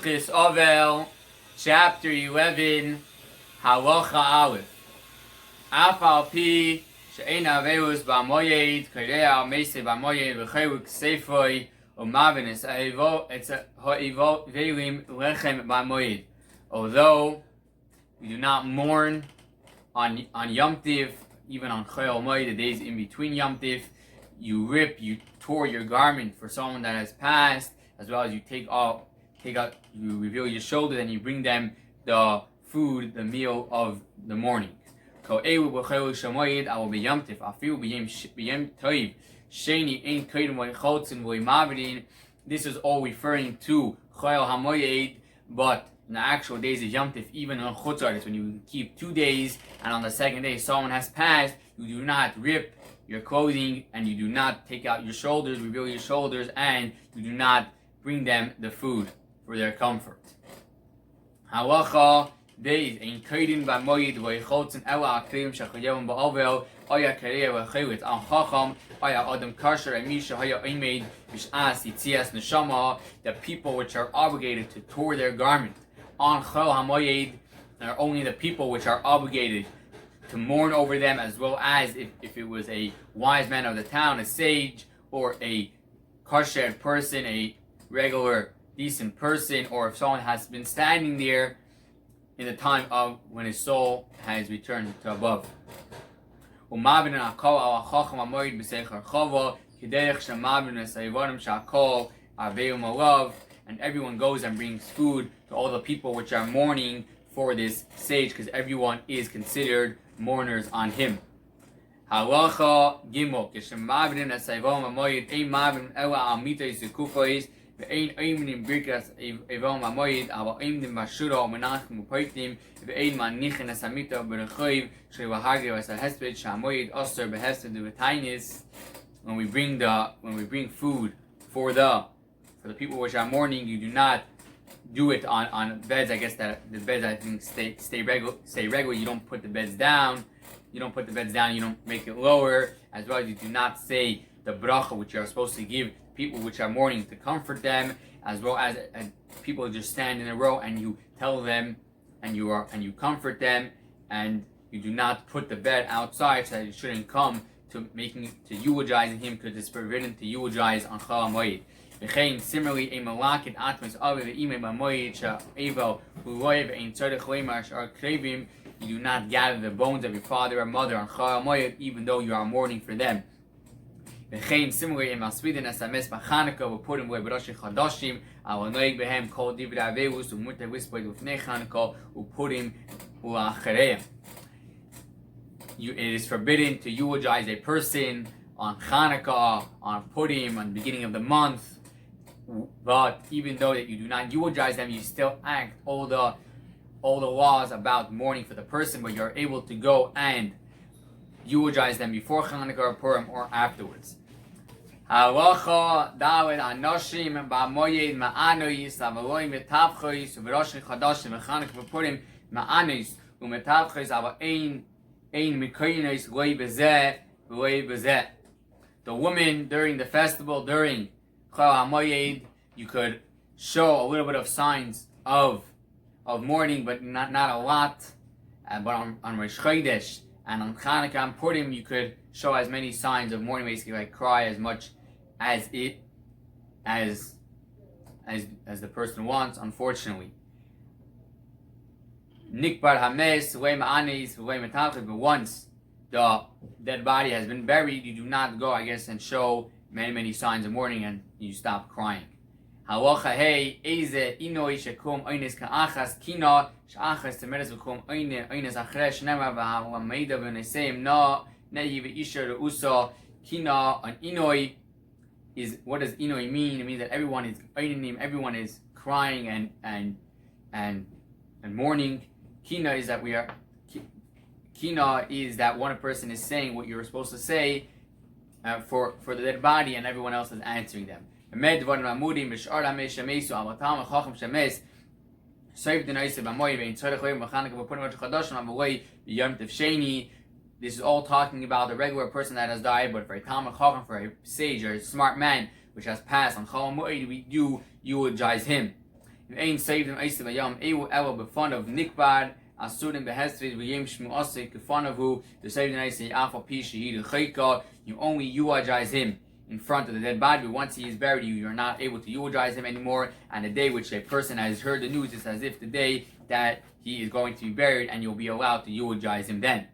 Hilchos avel, chapter 11, halacha aleph. Afal pi she'ein avelus b'moyed karei al meisei b'moyed v'chayuk seifoi u'mavin es ha'ivol velim lechem b'moyed. Although we do not mourn on Yom Tiv, even on Chol Moed, the days in between Yom Tiv, you tore your garment for someone that has passed, as well as you you reveal your shoulder, and you bring them the food, the meal of the morning. This is all referring to Chol HaMoed, but in the actual days of Yom Tif, even on Chutzar, when you keep 2 days, and on the second day someone has passed, you do not rip your clothing, and you do not take out your shoulders, reveal your shoulders, and you do not bring them the food for their comfort. Halacha days ein kodim b'moyed v'yichotzen ela akrim shachayim ba'avel aya kareya v'chelit al chacham aya adam kasher and misha haya imed b'sh'as yitzias neshama. The people which are obligated to tore their garment on Chol HaMoed are only the people which are obligated to mourn over them, as well as if it was a wise man of the town, a sage, or a kasher person, a regular decent person, or if someone has been standing there in the time of when his soul has returned to above. And everyone goes and brings food to all the people which are mourning for this sage, because everyone is considered mourners on him. Halacha Gimel Kishem Mavrin Asayvom Amoyed Ein Mavrin Ela Al Mitais Zekufois Ve'ein Oimnim Birkas Evom Amoyed Ava Oimnim Bashura Menachem Upaitim Ve'ein Manichen Asamita Berechoiv Shevahagi Vasahesped Shamoyed Oster Behesed Vetainis. When we bring food for the people which are mourning, you do not do it on beds. I guess that the beds, I think, stay regular. You don't put the beds down. You don't make it lower. As well as you do not say the bracha which you are supposed to give people which are mourning to comfort them. As well as people just stand in a row and you tell them and you comfort them, and you do not put the bed outside so that it shouldn't come to eulogizing him, because it's forbidden to eulogize on Chol HaMoed. Similarly, a malakid atmas avel ve'imei b'moyed she'avel huloy ve'ein tzarich leimar she'ar krevim. You do not gather the bones of your father or mother on Chol HaMoed, even though you are mourning for them. Similarly, a masvidin esames b'Chanukah v'purim v'brosh chadashim al noig behem kol divrei avelus u'mutar wispoid ufnei Chanukah u'purim u'achareim. It is forbidden to eulogize a person on Chanukah, on Purim, on the beginning of the month. But even though that you do not eulogize them, you still act all the laws about mourning for the person, but you're able to go and eulogize them before Chanukah or Purim or afterwards. Halacha Dalet Anoshim Ba'moyed Ma'anois Avaloim Metavchois U'Rosh Chadashim V'Chanukah V'Purim Ma'anois U'Metavchois Ava Ein Mikoynois Loi Bezeh Loi Bezeh. The woman during the festival, during Chol HaMoed, you could show a little bit of signs of mourning, but not a lot. But on Rosh Chodesh and on Chanukah and Purim, you could show as many signs of mourning, basically like cry as much as the person wants, unfortunately. Nikbar Hames, Ma'anis, Metachid, but once the dead body has been buried, you do not go, I guess, and show many signs of mourning, and you stop crying. Halacha hey eze inoi shekum oines ka'achas kina she'achas temeres v'kum oines achresh nema v'ha'meida v'neseim na nehi v'isha re'usa kina. An inoi is, what does inoi mean? It means that everyone is oinim, everyone is crying and mourning. Kina is that one person is saying what you're supposed to say for the dead body, and everyone else is answering them. This is all talking about the regular person that has died, but for a Talmid Chacham, for a sage or a smart man which has passed on Chol HaMoed, we do eulogize him. Ein saved him Eisem Ayam Ewu Ewa Befun of Nikbad Asurim Behestrid V'Yem Shmu Asik Kefun of who the saved him Eisem Afal Pishi Yidu Chayka. You only eulogize him in front of the dead body, but once he is buried, you are not able to eulogize him anymore. And the day which a person has heard the news is as if the day that he is going to be buried, and you'll be allowed to eulogize him then.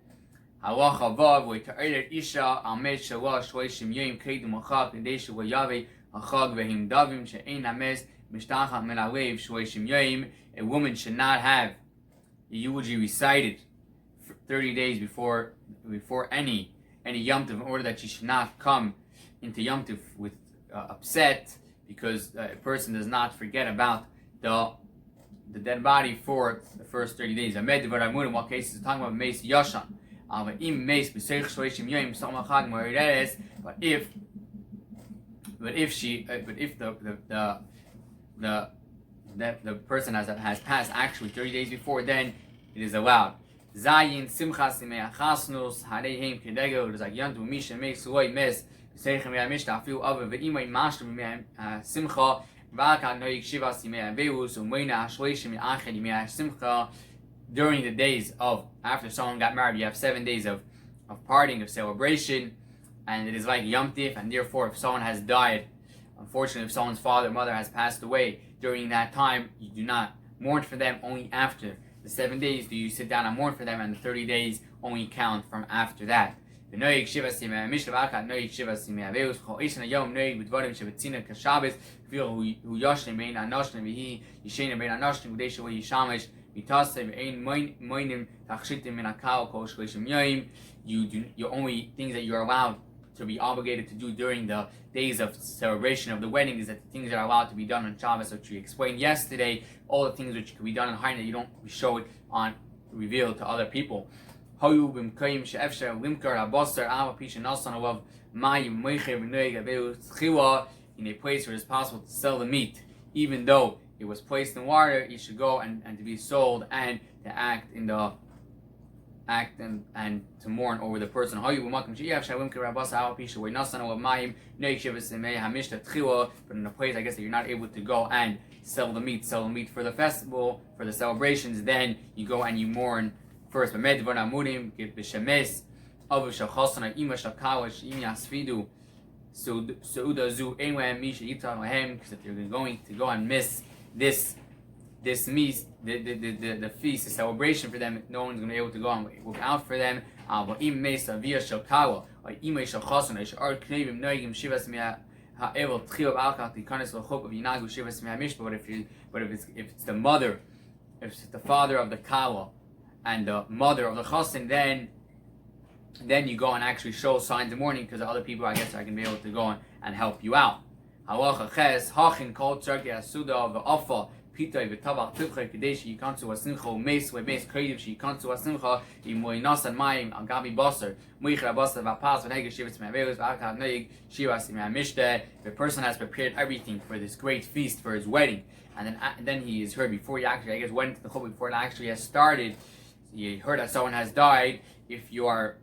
Halacha Vav V'Ta'edet Isha Amed Shalosh Shloshim Yom Kedem Achak Nedesha V'Yave Achag V'Him Davim She'ein Hames Mishtachat Min Alev Shloshim Yom. A woman should not have the eulogy recited for 30 days before any Yom Tov, in order that she should not come into Yom Tov with upset, because a person does not forget about the dead body for the first 30 days. In what cases talking about Meis Yashan. But if the person has passed actually 30 days before, then it is allowed. Zayin Simchas Chasnus Harehem Kedego. It is like Yantu Misha Meis Suoi Mes Seichem Yamishta Fil Ave Ve'imay Mashlim Simcha Vaka Noik Shivas Yimei Aveus Umwena Shloishim Yachid Yimei Simcha. During the days of after someone got married, you have 7 days of parting, of celebration, and it is like Yom Tif. And therefore, if someone has died, unfortunately, if someone's father or mother has passed away during that time, you do not mourn for them. Only after the 7 days do you sit down and mourn for them, and the 30 days only count from after that. The Noig Shivas Yimei Mishlevaka Noig Shivas Yimei Aveus Chol Ishan Yom Noig B'Dvarim Shebetzina Kashabes Feel Hu Yashlim Bein Anoshlim V'Hi Yishena Bein Anoshlim V'Desha Yishamish. You the only things that you're allowed to be obligated to do during the days of celebration of the wedding is that the things that are allowed to be done on Shabbos, which we explained yesterday, all the things which can be done on Hain that you don't show it on, reveal it to other people. In a place where it's possible to sell the meat, even though it was placed in water, you should go and to be sold and to act and to mourn over the person. But in a place, I guess, that you're not able to go and sell the meat for the festival, for the celebrations, then you go and you mourn first. So if you're going to go and miss this feast, the feast, the celebration for them, no one's going to be able to go and look out for them. But if it's the mother, if it's the father of the kala and the mother of the chassan, then you go and actually show signs of mourning, because the other people, I guess, are going to be able to go and help you out. Halacha ches hachin kol tzarki asuda v'afa pitay v'tabach tivcha kadesh yikansu asimcha umes umes krediv shikansu asimcha imoy nasan mayim al gabi basar muichra basar v'apaz v'negel shivas me'avelos v'akad neig shivas me'amishte. The person has prepared everything for this great feast, for his wedding, and then he is heard before he actually, I guess, went to the chuppah, before it actually has started. You heard that someone has died. If you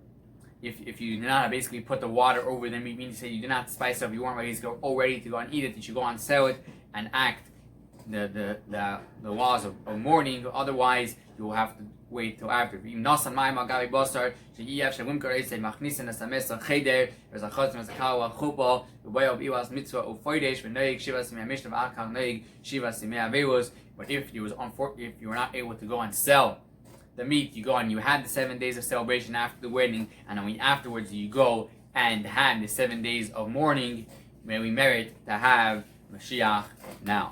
do not basically put the water over them, it means that you do not spice up, you weren't ready to go, ready to go and eat it, you should go and sell it and act the laws of mourning. Otherwise, you will have to wait till after. There's a chutz, there's a kala, chuppah, v'bayov iwas mitzvah u'foidesh v'noig shivas me'amishtav akal noig shivas me'avelos. But if you were not able to go and sell the meat, you go and you had the 7 days of celebration after the wedding, and then afterwards you go and had the 7 days of mourning, may we merit to have Mashiach now.